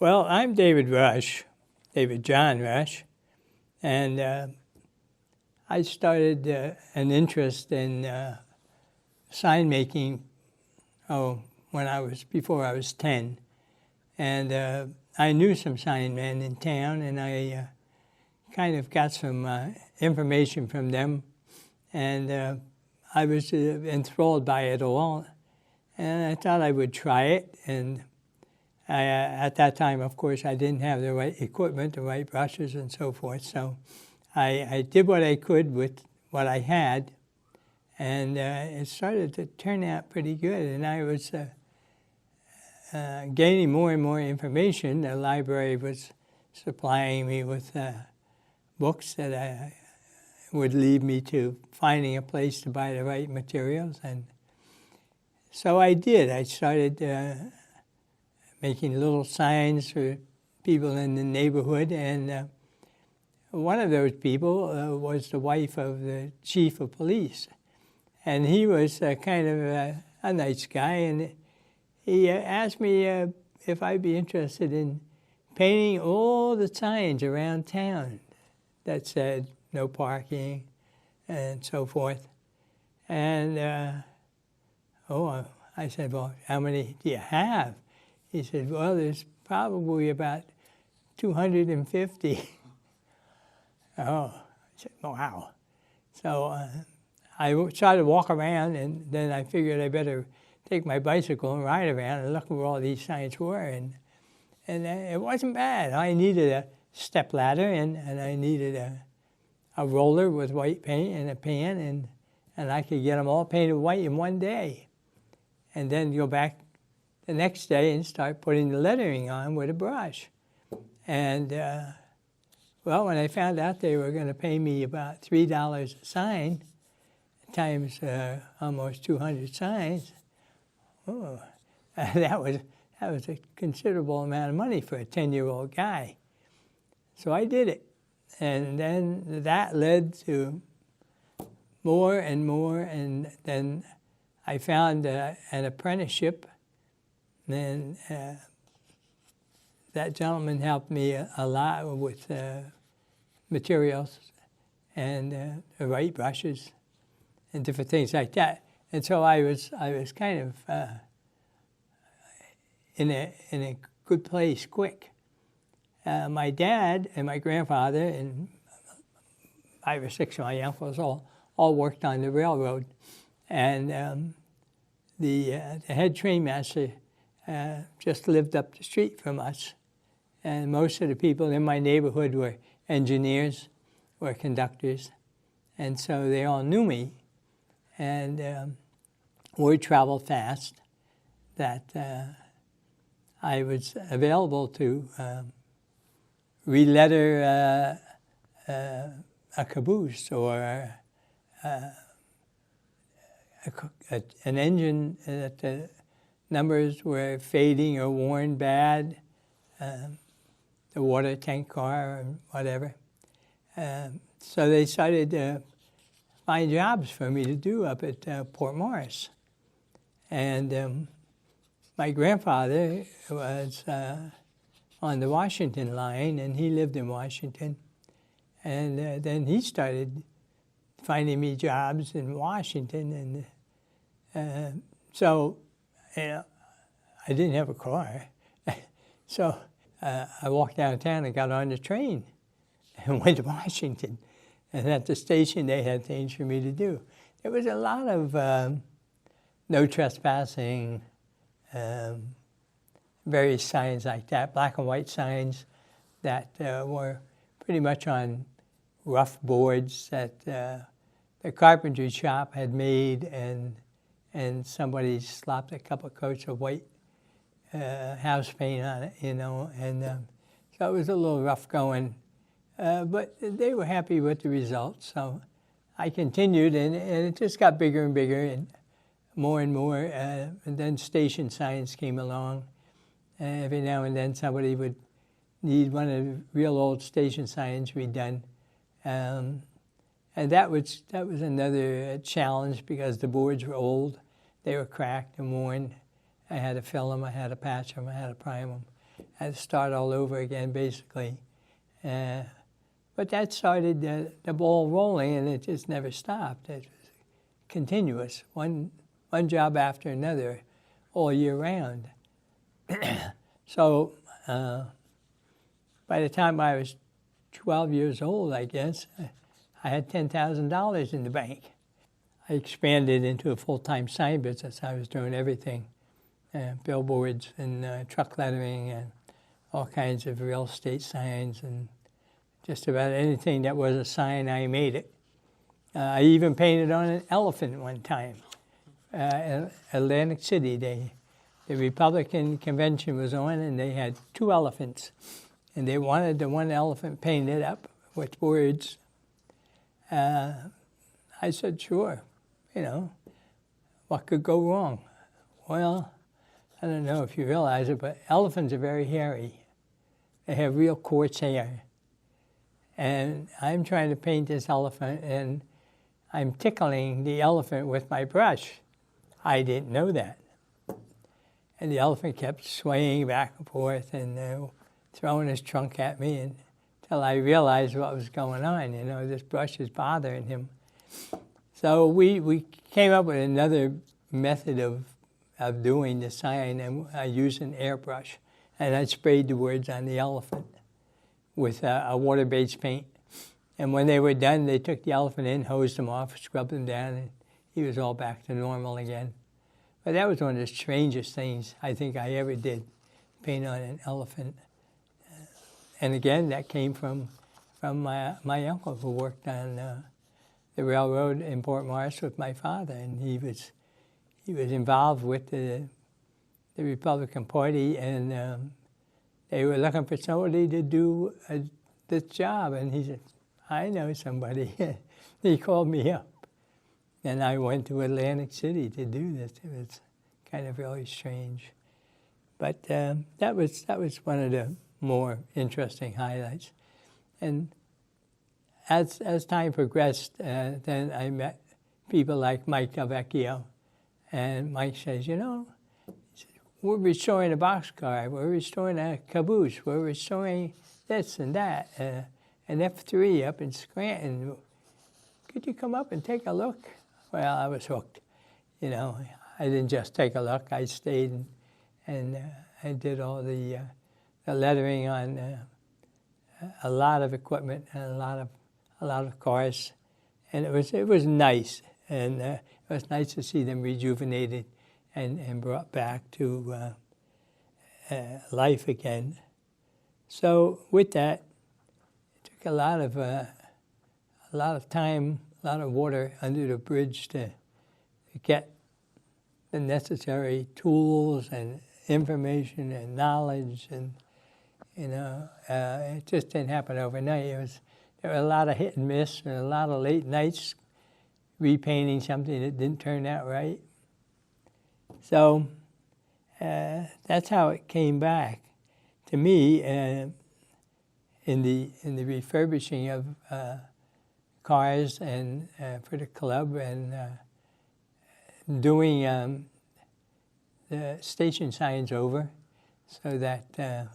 Well, I'm David Rush, David John Rush, and I started an interest in sign making before I was 10. And I knew some sign men in town, and I kind of got some information from them, and I was enthralled by it all, and I thought I would try it. And at that time, of course, I didn't have the right equipment, the right brushes and so forth, so I did what I could with what I had, and it started to turn out pretty good, and I was gaining more and more information. The library was supplying me with books that would lead me to finding a place to buy the right materials, and so I did. I started making little signs for people in the neighborhood, and one of those people was the wife of the chief of police, and he was kind of a nice guy, and he asked me if I'd be interested in painting all the signs around town that said no parking and so forth. And I said, well, how many do you have? He said, well, there's probably about 250. I said, wow. So I started to walk around, and then I figured I better take my bicycle and ride around and look where all these signs were. And it wasn't bad. I needed a step ladder, and I needed a roller with white paint and a pan, and I could get them all painted white in one day. And then go back the next day and start putting the lettering on with a brush. And, well, when I found out they were going to pay me about $3 a sign, times almost 200 signs, that was a considerable amount of money for a 10-year-old guy. So I did it. And then that led to more and more, and then I found an apprenticeship. And that gentleman helped me a lot with materials and the right brushes and different things like that. And so I was kind of in a good place quick. My dad and my grandfather and 5 or 6 of my uncles all worked on the railroad, and the head train master just lived up the street from us, and most of the people in my neighborhood were engineers or conductors, and so they all knew me, and word traveled fast that I was available to re-letter a caboose or an engine that the numbers were fading or worn bad, the water tank car or whatever. So they started to find jobs for me to do up at Port Morris. And my grandfather was on the Washington line, and he lived in Washington. And then he started finding me jobs in Washington. And so, I didn't have a car. So I walked downtown and got on the train and went to Washington. And at the station, they had things for me to do. There was a lot of no trespassing, various signs like that, black and white signs that were pretty much on rough boards that the carpentry shop had made, and somebody slopped a couple of coats of white house paint on it, and so it was a little rough going, but they were happy with the results. So I continued, and it just got bigger and bigger and more, and then station signs came along. Every now and then somebody would need one of the real old station signs redone. And that was another challenge because the boards were old. They were cracked and worn. I had to fill them, I had to patch them, I had to prime them. had to start all over again, basically. But that started the ball rolling, and it just never stopped. It was continuous, one job after another, all year round. So by the time I was 12 years old, I guess, I had $10,000 in the bank. I expanded into a full-time sign business. I was doing everything, billboards and truck lettering and all kinds of real estate signs, and just about anything that was a sign, I made it. I even painted on an elephant one time. In Atlantic City, the Republican convention was on, and they had 2 elephants, and they wanted the one elephant painted up with words. I said, sure, what could go wrong? Well, I don't know if you realize it, but elephants are very hairy. They have real coarse hair. And I'm trying to paint this elephant, and I'm tickling the elephant with my brush. I didn't know that. And the elephant kept swaying back and forth and throwing his trunk at me until I realized what was going on. This brush is bothering him. So we came up with another method of doing the sign, and I used an airbrush. And I sprayed the words on the elephant with a water-based paint. And when they were done, they took the elephant in, hosed him off, scrubbed him down, and he was all back to normal again. But that was one of the strangest things I think I ever did, paint on an elephant. And again, that came from my uncle, who worked on the railroad in Port Morris with my father, and he was involved with the Republican Party, and they were looking for somebody to do this job, and he said, I know somebody. He called me up, and I went to Atlantic City to do this. It was kind of really strange, but that was one of the more interesting highlights. And as time progressed, then I met people like Mike Delvecchio, and Mike says, we're restoring a boxcar, we're restoring a caboose, we're restoring this and that, an F3 up in Scranton. Could you come up and take a look? Well, I was hooked. I didn't just take a look. I stayed and I did all the lettering on a lot of equipment and a lot of cars, and it was nice, and it was nice to see them rejuvenated and brought back to life again. So with that, it took a lot of time, a lot of water under the bridge to get the necessary tools and information and knowledge, and it just didn't happen overnight. There were a lot of hit and miss and a lot of late nights repainting something that didn't turn out right. So that's how it came back to me in the refurbishing of cars and for the club, and doing the station signs over so that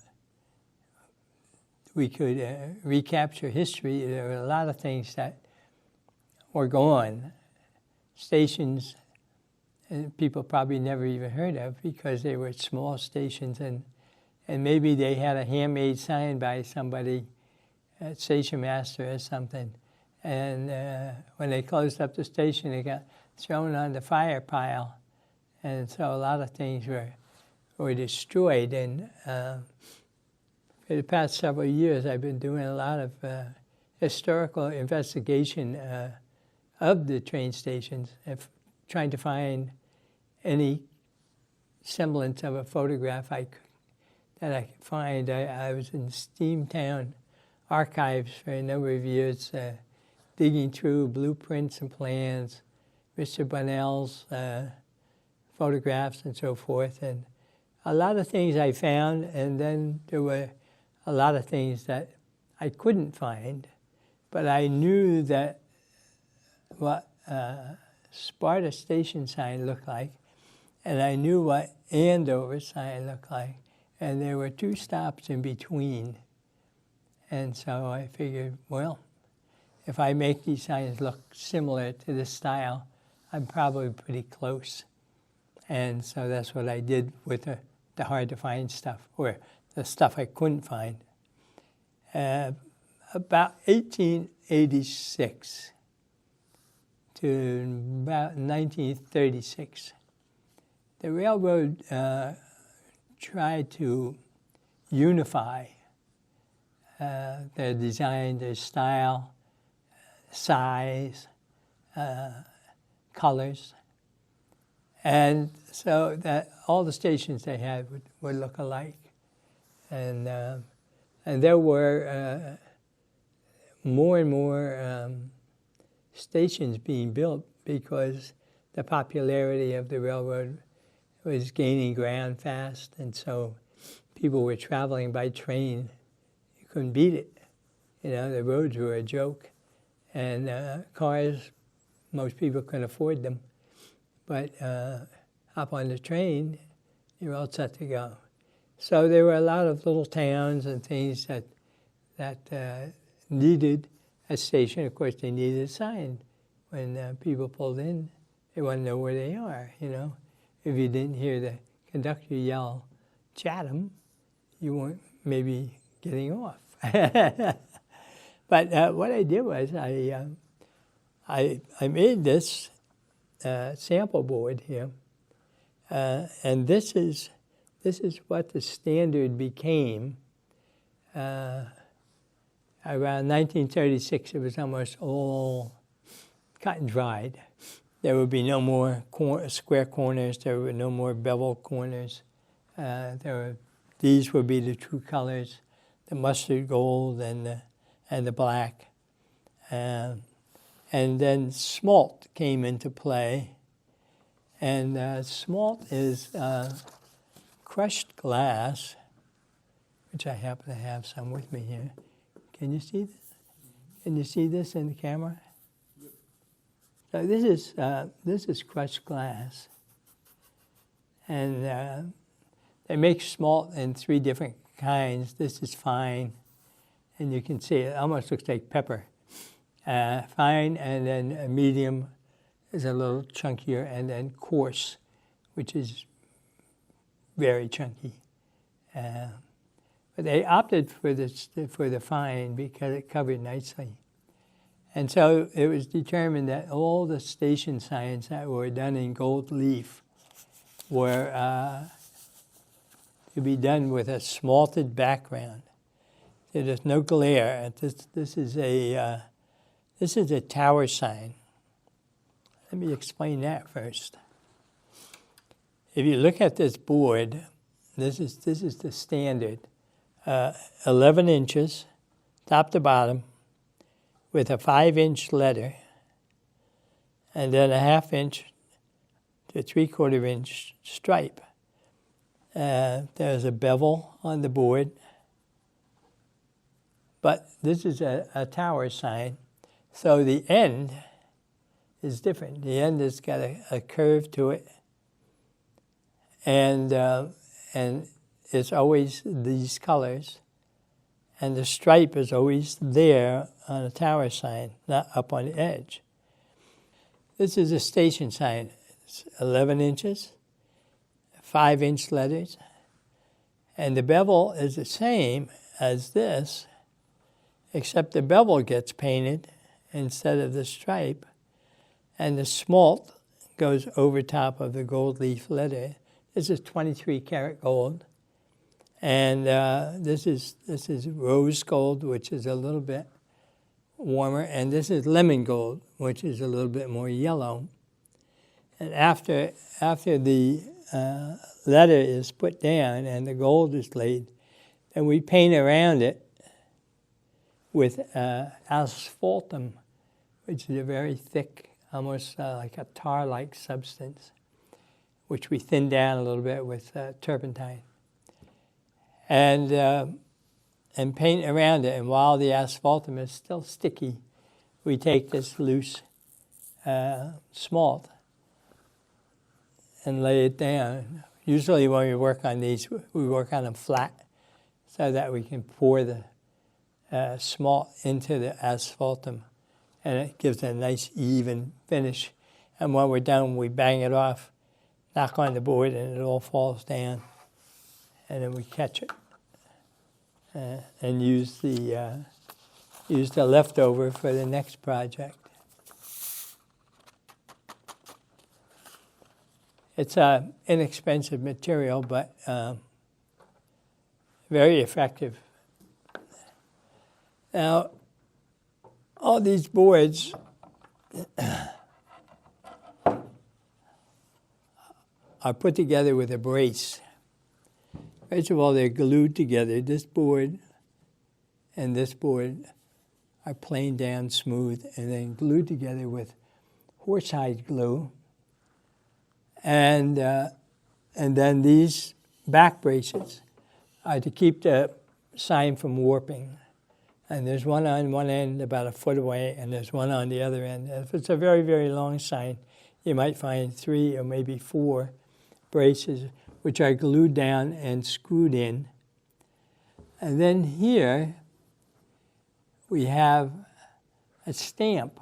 we could recapture history. There were a lot of things that were gone. Stations people probably never even heard of because they were small stations, and maybe they had a handmade sign by somebody, a station master or something. And when they closed up the station, it got thrown on the fire pile. And so a lot of things were destroyed. And for the past several years, I've been doing a lot of historical investigation of the train stations, trying to find any semblance of a photograph that I could find. I was in Steamtown archives for a number of years, digging through blueprints and plans, Mr. Bunnell's photographs and so forth. And a lot of things I found, and then there were a lot of things that I couldn't find, but I knew that what Sparta Station sign looked like, and I knew what Andover sign looked like, and there were 2 stops in between. And so I figured, well, if I make these signs look similar to this style, I'm probably pretty close. And so that's what I did with the hard-to-find stuff, or the stuff I couldn't find. About 1886 to about 1936, the railroad tried to unify their design, their style, size, colors. And so that all the stations they had would look alike. And there were more and more stations being built because the popularity of the railroad was gaining ground fast. And so people were traveling by train. You couldn't beat it. You know, the roads were a joke. And cars, most people couldn't afford them. But hop on the train, you're all set to go. So there were a lot of little towns and things that needed a station. Of course, they needed a sign. When people pulled in, they want to know where they are, you know. If you didn't hear the conductor yell, Chatham, you weren't maybe getting off. But what I did was I made this sample board here, and this is what the standard became. Around 1936, it was almost all cut and dried. There would be no more square corners. There were no more bevel corners. These would be the true colors: the mustard gold and the black. And then smalt came into play. And smalt is crushed glass, which I happen to have some with me here. Can you see this? Can you see this in the camera? So this is crushed glass. And they make smalt in 3 different kinds. This is fine, and you can see it almost looks like pepper. Fine, and then medium is a little chunkier, and then coarse, which is very chunky. But they opted for the fine because it covered nicely. And so it was determined that all the station signs that were done in gold leaf were to be done with a smalted background. There's no glare. This is a tower sign. Let me explain that first. If you look at this board, this is the standard, 11 inches, top to bottom, with a 5-inch letter, and then a 1/2 inch to 3/4 inch stripe. There's a bevel on the board, but this is a tower sign, so the end is different. The end has got a curve to it, and it's always these colors, and the stripe is always there on a tower sign, not up on the edge. This is a station sign. It's 11 inches, 5-inch letters, and the bevel is the same as this, except the bevel gets painted instead of the stripe, and the smalt goes over top of the gold leaf letter. This is 23 karat gold, and this is rose gold, which is a little bit warmer, and this is lemon gold, which is a little bit more yellow. And after the letter is put down and the gold is laid, then we paint around it with asphaltum, which is a very thick, almost like a tar-like substance, which we thin down a little bit with turpentine. And paint around it. And while the asphaltum is still sticky, we take this loose smalt and lay it down. usually when we work on these, we work on them flat so that we can pour the smalt into the asphaltum, and it gives a nice even finish. And when we're done, we bang it off, knock on the board, and it all falls down. And then we catch it and use the leftover for the next project. It's an inexpensive material, but very effective. Now, all these boards are put together with a brace. First of all, they're glued together. This board and this board are planed down smooth and then glued together with horsehide glue. And then these back braces are to keep the sign from warping. And there's one on one end about a foot away, and there's one on the other end. If it's a very, very long sign, you might find 3 or maybe 4 braces, which are glued down and screwed in. And then here we have a stamp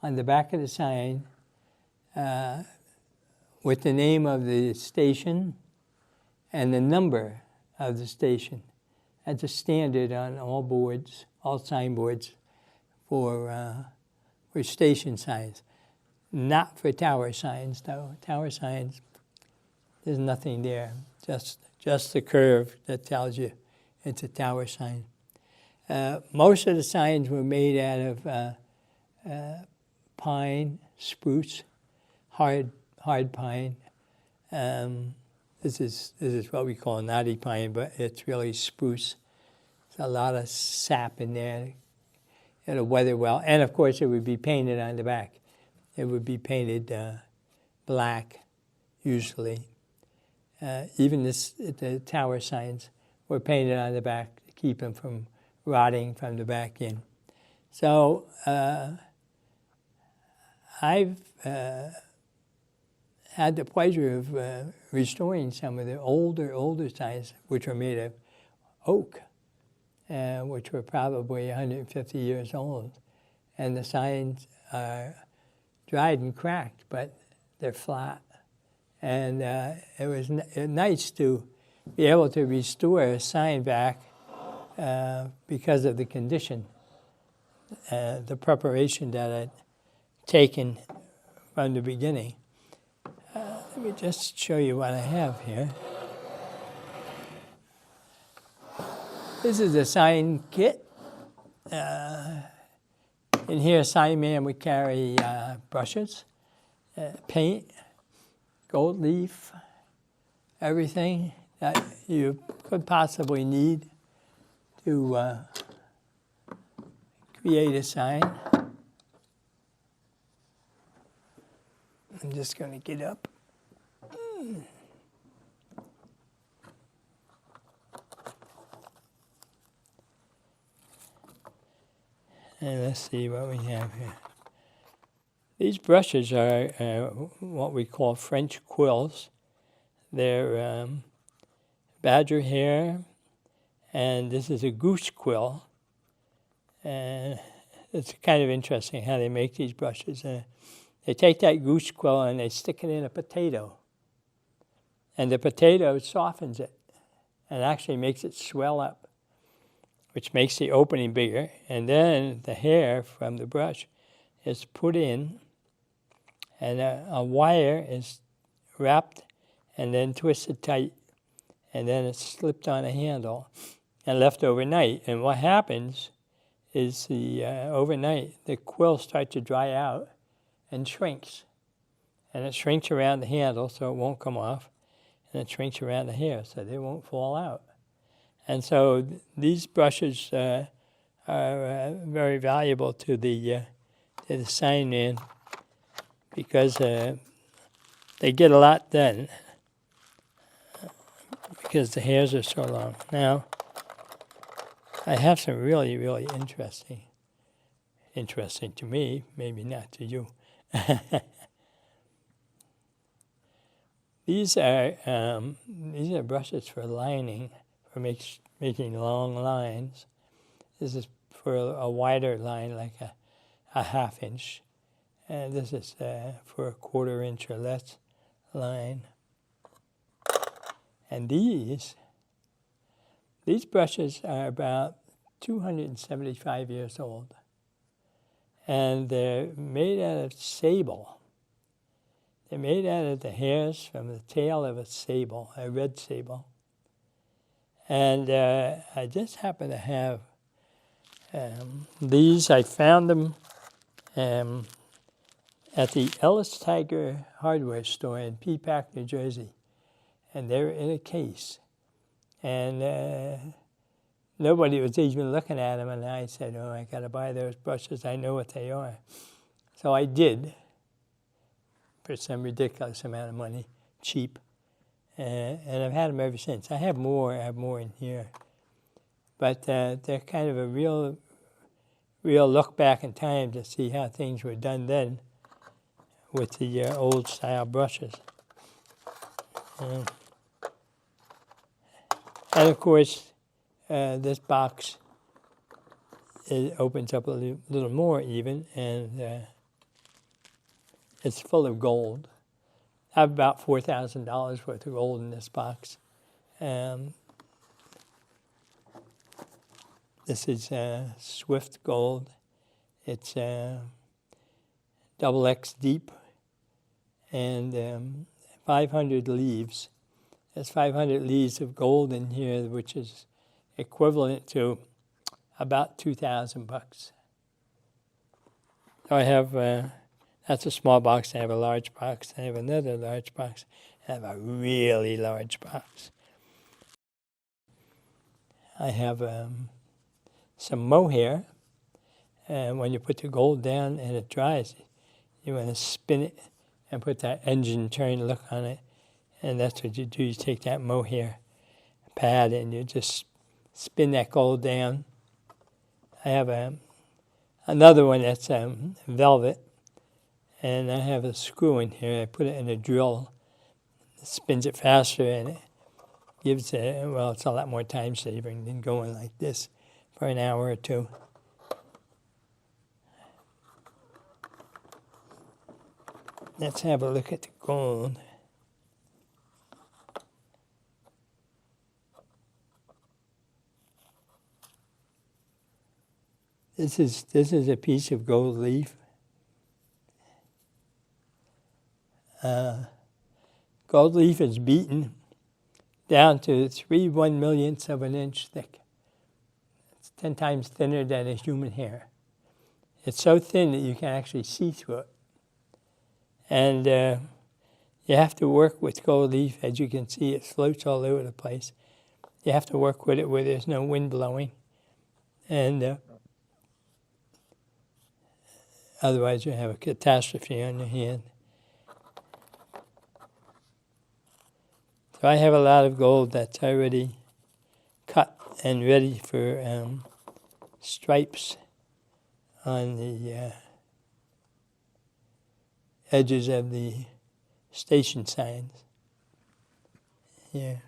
on the back of the sign with the name of the station and the number of the station. That's a standard on all boards, all signboards for station signs. Not for tower signs, though. Tower signs, there's nothing there, just the curve that tells you it's a tower sign. Most of the signs were made out of pine, spruce, hard pine. This is what we call knotty pine, but it's really spruce. There's a lot of sap in there. It'll weather well. And, of course, it would be painted on the back. It would be painted black, usually. Even the tower signs were painted on the back to keep them from rotting from the back in. So I've had the pleasure of restoring some of the older signs, which were made of oak, which were probably 150 years old. And the signs are dried and cracked, but they're flat. And it was nice to be able to restore a sign back because of the condition, the preparation that I'd taken from the beginning. Let me just show you what I have here. This is a sign kit. In here, sign man would carry brushes, paint, gold leaf, everything that you could possibly need to create a sign. I'm just going to get up. And let's see what we have here. These brushes are what we call French quills. They're badger hair, and this is a goose quill. And it's kind of interesting how they make these brushes. They take that goose quill and they stick it in a potato. And the potato softens it and actually makes it swell up, which makes the opening bigger. And then the hair from the brush is put in, and a wire is wrapped and then twisted tight, and then it's slipped on a handle and left overnight. And what happens is overnight the quill starts to dry out and shrinks. And it shrinks around the handle so it won't come off, and it shrinks around the hair so they won't fall out. And so these brushes are very valuable to the sign man because they get a lot done because the hairs are so long. Now, I have some really, really interesting to me, maybe not to you. These are brushes for lining, for making long lines. This is for a wider line, like a half-inch. And this is for a quarter-inch or less line. And these brushes are about 275 years old. And they're made out of sable. They're made out of the hairs from the tail of a sable, a red sable. And I just happen to have these. I found them at the Ellis Tiger hardware store in Peapack, New Jersey. And they're in a case. And nobody was even looking at them. And I said, oh, I got to buy those brushes. I know what they are. So I did, for some ridiculous amount of money, cheap. And I've had them ever since. I have more in here. But they're kind of a real look back in time to see how things were done then with the old style brushes. And of course, this box, it opens up a little more even, and it's full of gold. I have about $4,000 worth of gold in this box. This is Swift gold. It's double X deep, and 500 leaves. There's 500 leaves of gold in here, which is equivalent to about $2,000. So I have, that's a small box. I have a large box. I have another large box. I have a really large box. I have some mohair. And when you put the gold down and it dries, you want to spin it and put that engine turn look on it. And that's what you do. You take that mohair pad and you just spin that gold down. I have another one that's velvet. And I have a screw in here. I put it in a drill. It spins it faster and it gives it's a lot more time saving than going like this for an hour or two. Let's have a look at the gold. This is a piece of gold leaf. Gold leaf is beaten down to 3 1/millionths of an inch thick. It's 10 times thinner than a human hair. It's so thin that you can actually see through it. And you have to work with gold leaf. As you can see, it floats all over the place. You have to work with it where there's no wind blowing. And otherwise you have a catastrophe on your hand. So I have a lot of gold that's already cut and ready for stripes on the edges of the station signs. Yeah.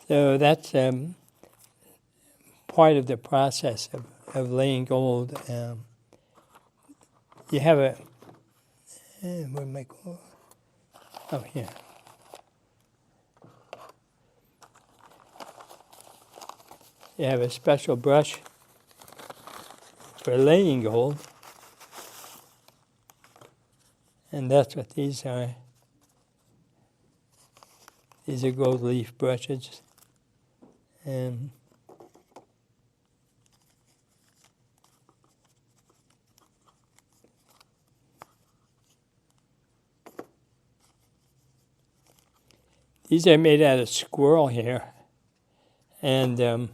So that's part of the process of laying gold. You have a, where am I going? Oh, here. You have a special brush for laying gold. And that's what these are. These are gold leaf brushes. And these are made out of squirrel hair. And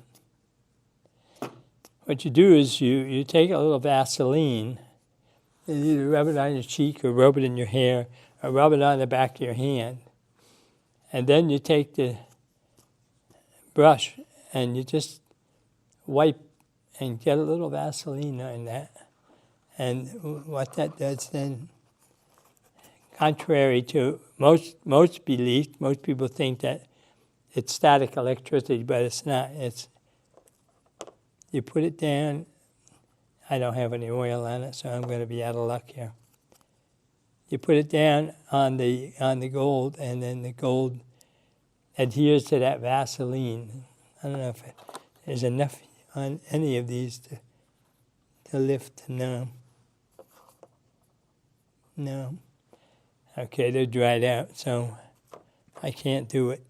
what you do is you take a little Vaseline and either rub it on your cheek or rub it in your hair or rub it on the back of your hand. And then you take the brush and you just wipe and get a little Vaseline on that. And what that does then contrary to most belief, most people think that it's static electricity, but it's not. It's you put it down. I don't have any oil on it, so I'm going to be out of luck here. You put it down on the gold, and then the gold adheres to that Vaseline. I don't know if there's enough on any of these to lift. No. Okay, they're dried out, so I can't do it.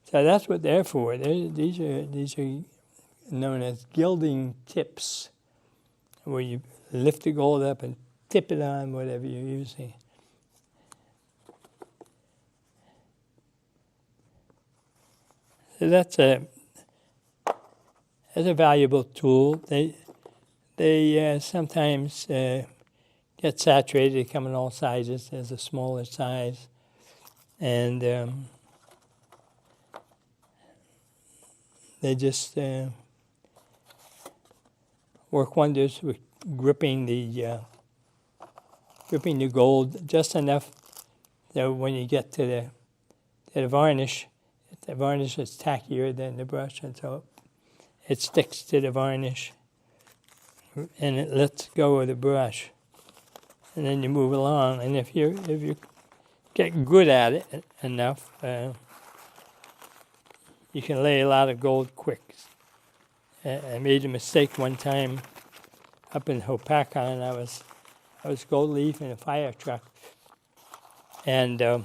So that's what they're for. These are known as gilding tips, where you lift the gold up and tip it on whatever you're using. So that's a valuable tool. They sometimes get saturated. They come in all sizes. There's a smaller size, and they just work wonders with gripping the gold just enough that when you get to the varnish is tackier than the brush, and so it sticks to the varnish, and it lets go of the brush, and then you move along. And if you get good at it enough, you can lay a lot of gold quick. I made a mistake one time up in Hopakon. I was gold leaf in a fire truck, and I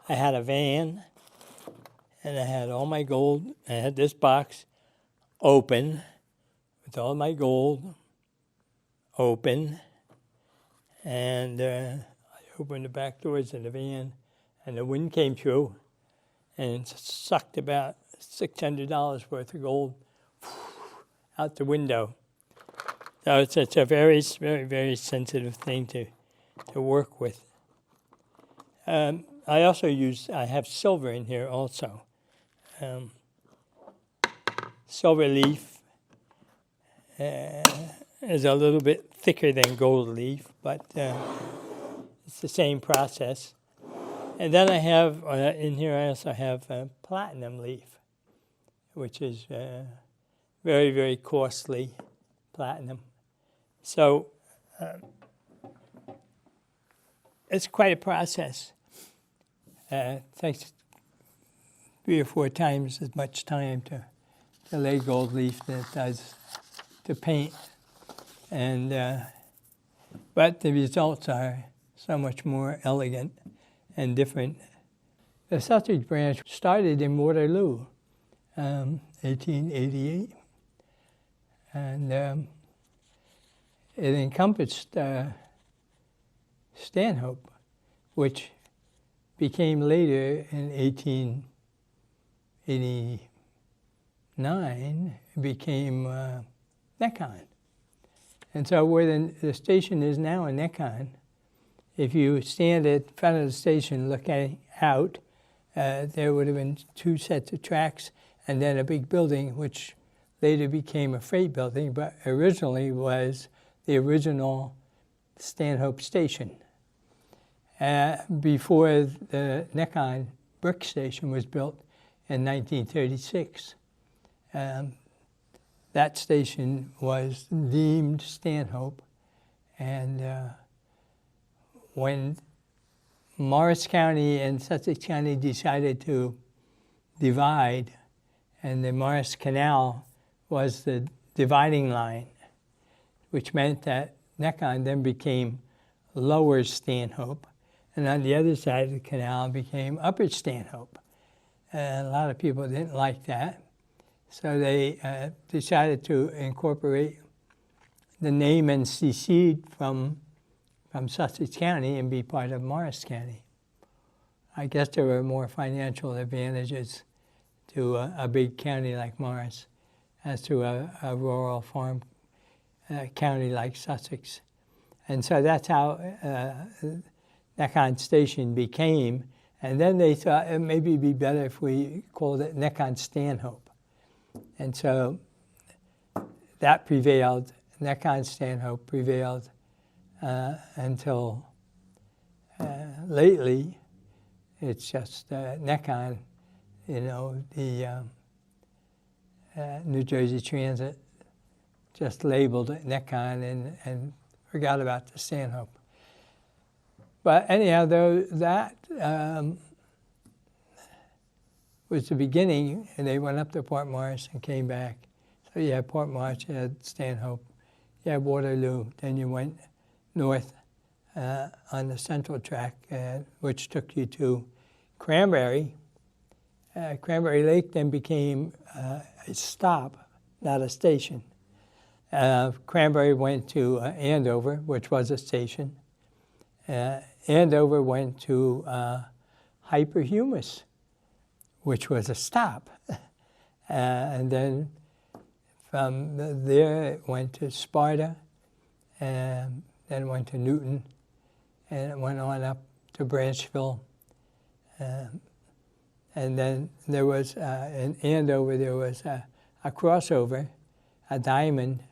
had a van, and I had all my gold. I had this box open with all my gold open, and I opened the back doors of the van, and the wind came through and sucked about $600 worth of gold out the window. So it's a very, very, very sensitive thing to work with. I have silver in here also. Silver leaf is a little bit thicker than gold leaf, but it's the same process. And then I have, in here I also have platinum leaf, which is very, very costly platinum. So it's quite a process. It takes 3 or 4 times as much time to lay gold leaf than it does to paint. And but the results are so much more elegant and different. The Sussex Branch started in Waterloo, 1888, and it encompassed Stanhope, which became later in 1889 became Neckon. And so where the station is now in Neckon, if you stand at the front of the station looking out, there would have been 2 sets of tracks and then a big building, which later became a freight building, but originally was the original Stanhope station. Before the Neckon brick station was built in 1936. That station was deemed Stanhope, and when Morris County and Sussex County decided to divide, and the Morris Canal was the dividing line, which meant that Neckon then became Lower Stanhope, and on the other side of the canal became Upper Stanhope. And a lot of people didn't like that, so they decided to incorporate the name and secede from Sussex County and be part of Morris County. I guess there were more financial advantages to a big county like Morris as to a rural farm county like Sussex. And so that's how Neckon Station became. And then they thought it maybe be better if we called it Neckon Stanhope. And so that prevailed. Neckon Stanhope prevailed until lately it's just neck-on. You know, the New Jersey Transit just labeled it neck-on and forgot about the Stanhope. But anyhow, though, that was the beginning, and they went up to Port Morris and came back. So you had Port Morris, you had Stanhope, you had Waterloo, then you went north on the Central Track, which took you to Cranberry. Cranberry Lake then became a stop, not a station. Cranberry went to Andover, which was a station. Andover went to Hyperhumus, which was a stop. And then from there it went to Sparta, and then went to Newton, and it went on up to Branchville. And then there was, in Andover, there was a crossover, a diamond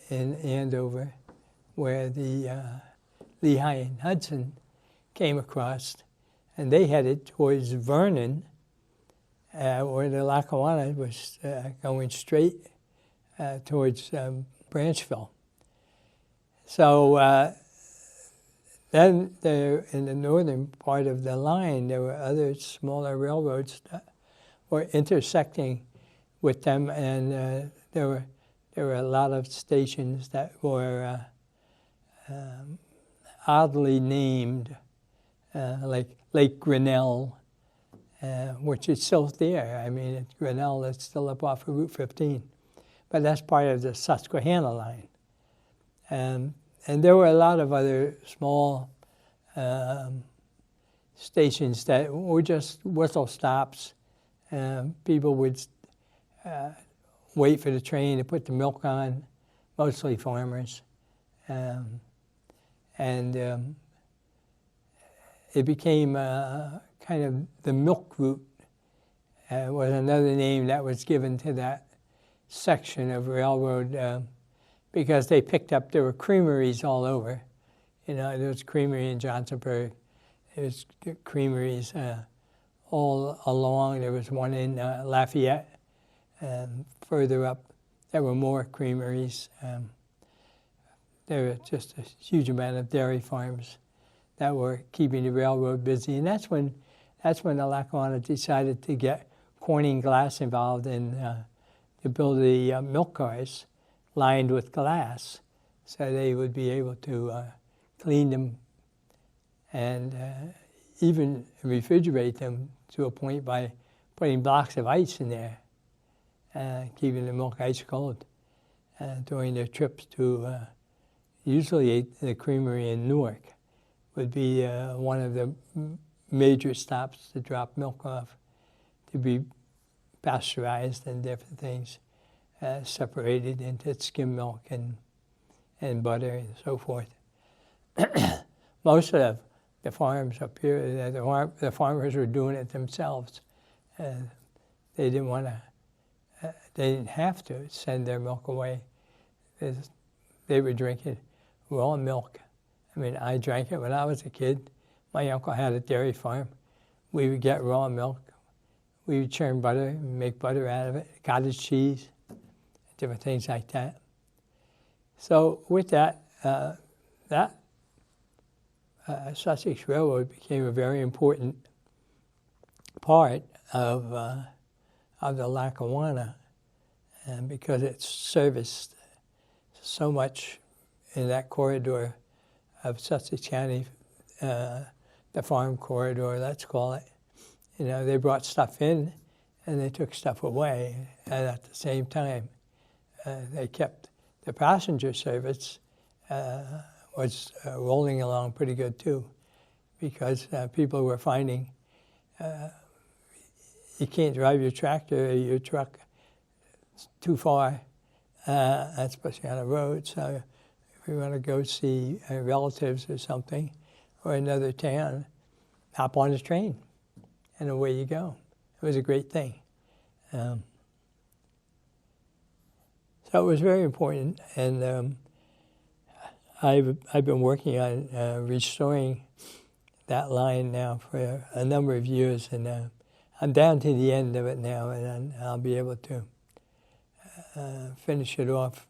in Andover, where the Lehigh and Hudson came across, and they headed towards Vernon, where the Lackawanna was going straight towards Branchville. So then there, in the northern part of the line, there were other smaller railroads that were intersecting with them, and there were a lot of stations that were oddly named, like Lake Grinnell, which is still there. I mean, it's Grinnell, that's still up off of Route 15. But that's part of the Susquehanna line. And there were a lot of other small stations that were just whistle stops. People would wait for the train to put the milk on, mostly farmers. And it became kind of the milk route was another name that was given to that section of railroad because they picked up, there were creameries all over. You know, there was a creamery in Johnsonburg. There was creameries all along. There was one in Lafayette. Further up, there were more creameries. There were just a huge amount of dairy farms that were keeping the railroad busy. And that's when the Lackawanna decided to get Corning Glass involved in to build the milk cars lined with glass, so they would be able to clean them and even refrigerate them to a point by putting blocks of ice in there, keeping the milk ice cold during their trips to usually the creamery in Newark would be one of the major stops to drop milk off, to be pasteurized and different things, separated into skim milk and butter and so forth. Most of the farms up here, the farmers were doing it themselves. They didn't want to, they didn't have to send their milk away. They were drinking raw milk. I mean, I drank it when I was a kid. My uncle had a dairy farm. We would get raw milk. We would churn butter and make butter out of it, cottage cheese, different things like that. So with that, Sussex Railroad became a very important part of the Lackawanna, and because it serviced so much in that corridor of Sussex County, the farm corridor, let's call it. You know, they brought stuff in and they took stuff away, and at the same time, they kept the passenger service was rolling along pretty good too, because people were finding you can't drive your tractor or your truck too far, especially on a road. So if we want to go see relatives or something, or another town, hop on the train, and away you go. It was a great thing. So it was very important, and I've been working on restoring that line now for a number of years, and I'm down to the end of it now, and I'll be able to finish it off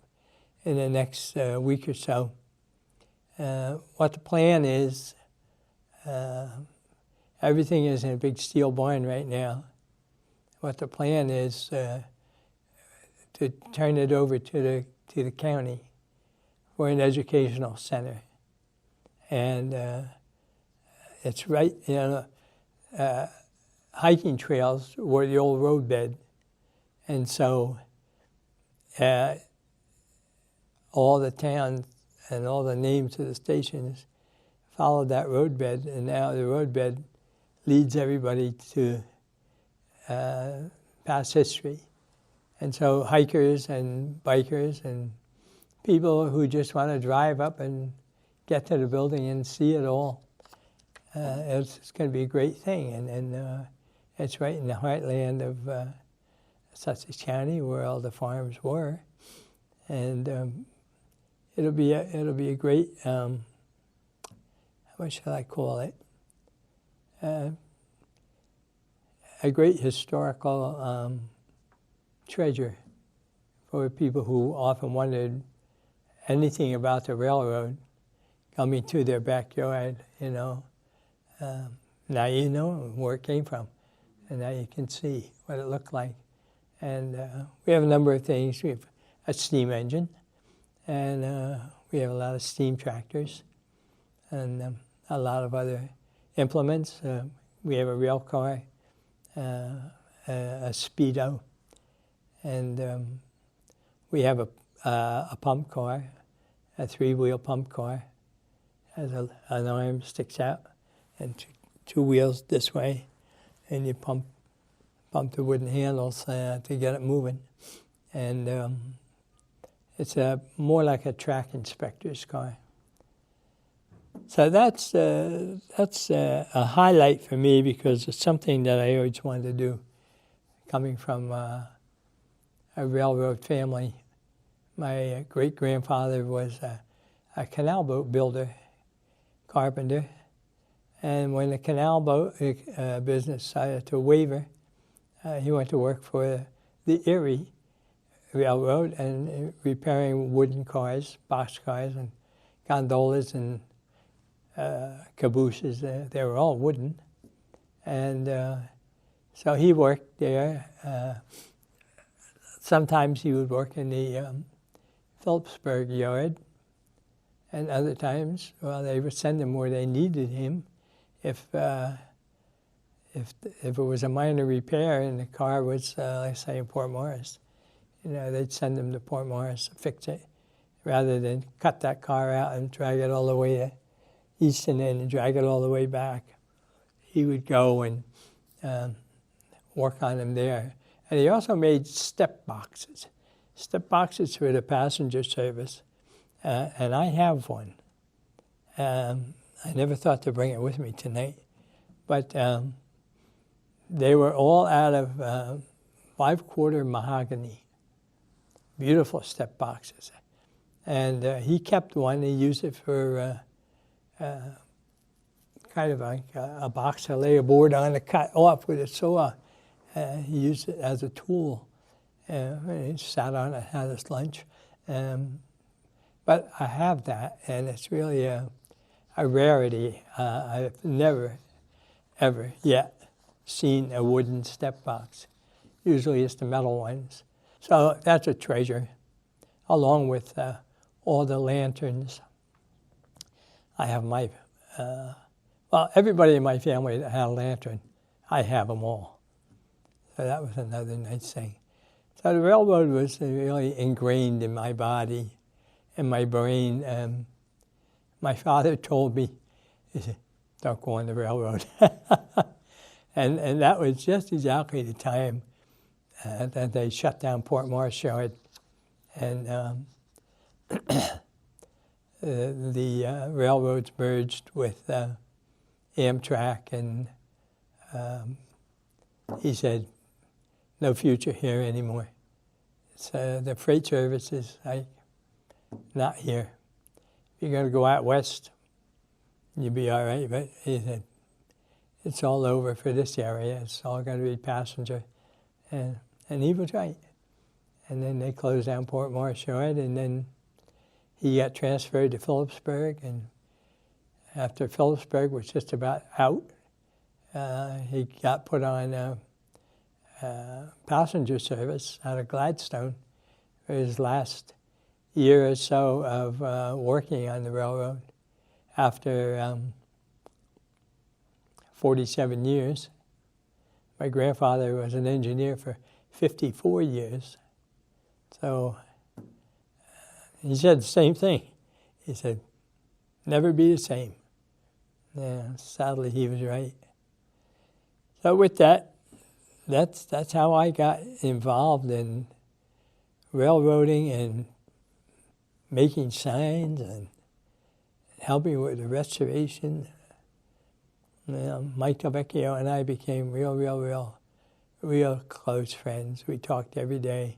in the next week or so. What the plan is, everything is in a big steel barn right now. What the plan is to turn it over to the county for an educational center. And it's right, hiking trails were the old roadbed. And so all the towns and all the names of the stations followed that roadbed, and now the roadbed leads everybody to past history. And so hikers and bikers and people who just want to drive up and get to the building and see it all, it's going to be a great thing. And it's right in the heartland of Sussex County, where all the farms were. And it'll be a great, what shall I call it? A great historical treasure for people who often wondered anything about the railroad coming to their backyard, Now you know where it came from, and now you can see what it looked like. And we have a number of things. We have a steam engine, and we have a lot of steam tractors, and a lot of other implements. We have a rail car, a speedo, and we have a pump car, a three-wheel pump car. Has an arm sticks out, and two wheels this way, and you pump the wooden handles to get it moving. And it's more like a track inspector's car. So that's a highlight for me, because it's something that I always wanted to do. Coming from a railroad family, my great-grandfather was a canal boat builder, carpenter, and when the canal boat business decided to waver, he went to work for the Erie Railroad and repairing wooden cars, boxcars, and gondolas and cabooses. They were all wooden. And so he worked there. Sometimes he would work in the Phillipsburg yard, and other times, they would send him where they needed him. If it was a minor repair and the car was, let's say, in Port Morris, they'd send him to Port Morris to fix it, rather than cut that car out and drag it all the way to Easton and drag it all the way back. He would go and work on them there. And he also made step boxes for the passenger service. And I have one. I never thought to bring it with me tonight. But they were all out of 5-quarter mahogany. Beautiful step boxes. And he kept one. He used it for kind of like a box to lay a board on to cut off with a saw. He used it as a tool. He sat on it, had his lunch. But I have that, and it's really a rarity. I've never, ever yet seen a wooden step box. Usually it's the metal ones. So that's a treasure, along with all the lanterns. I have my, everybody in my family that had a lantern, I have them all. So that was another nice thing. So the railroad was really ingrained in my body, in my brain. My father told me, he said, "Don't go on the railroad." and that was just exactly the time that they shut down Port Morris Yard. And the railroads merged with Amtrak, and he said, "No future here anymore. It's, the freight service is not here, you're going to go out west, you'll be all right. But he said, it's all over for this area. It's all going to be passenger. And he was right. And then they closed down Port Marshall, and then he got transferred to Phillipsburg. And after Phillipsburg was just about out, he got put on passenger service out of Gladstone for his last year or so of working on the railroad. After 47 years, my grandfather was an engineer for 54 years. So he said the same thing. He said, never be the same. Yeah, sadly, he was right. So with that, that's how I got involved in railroading and making signs and helping with the restoration. Mike Delvecchio and I became real close friends. We talked every day.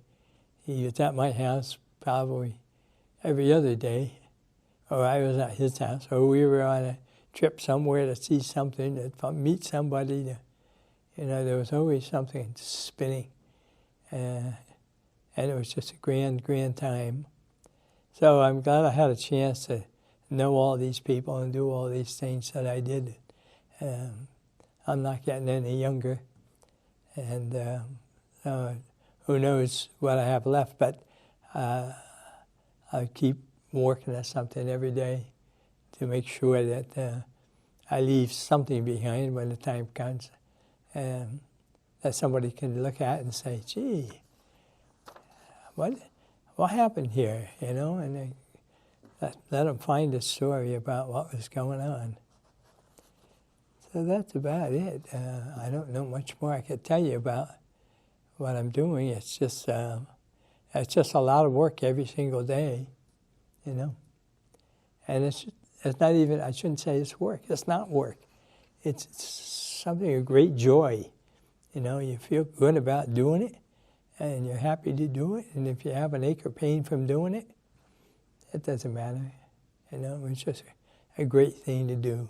He was at my house probably every other day, or I was at his house, or we were on a trip somewhere to see something, to meet somebody. There was always something spinning, and it was just a grand time. So I'm glad I had a chance to know all these people and do all these things that I did. I'm not getting any younger, and who knows what I have left, but I keep working at something every day to make sure that I leave something behind when the time comes, that somebody can look at and say, gee, what happened here, and they let them find a story about what was going on. So that's about it. I don't know much more I could tell you about what I'm doing. It's just a lot of work every single day, And it's not even, I shouldn't say it's work. It's not work. It's something of great joy. You feel good about doing it, and you're happy to do it. And if you have an ache or pain from doing it, it doesn't matter. It's just a great thing to do.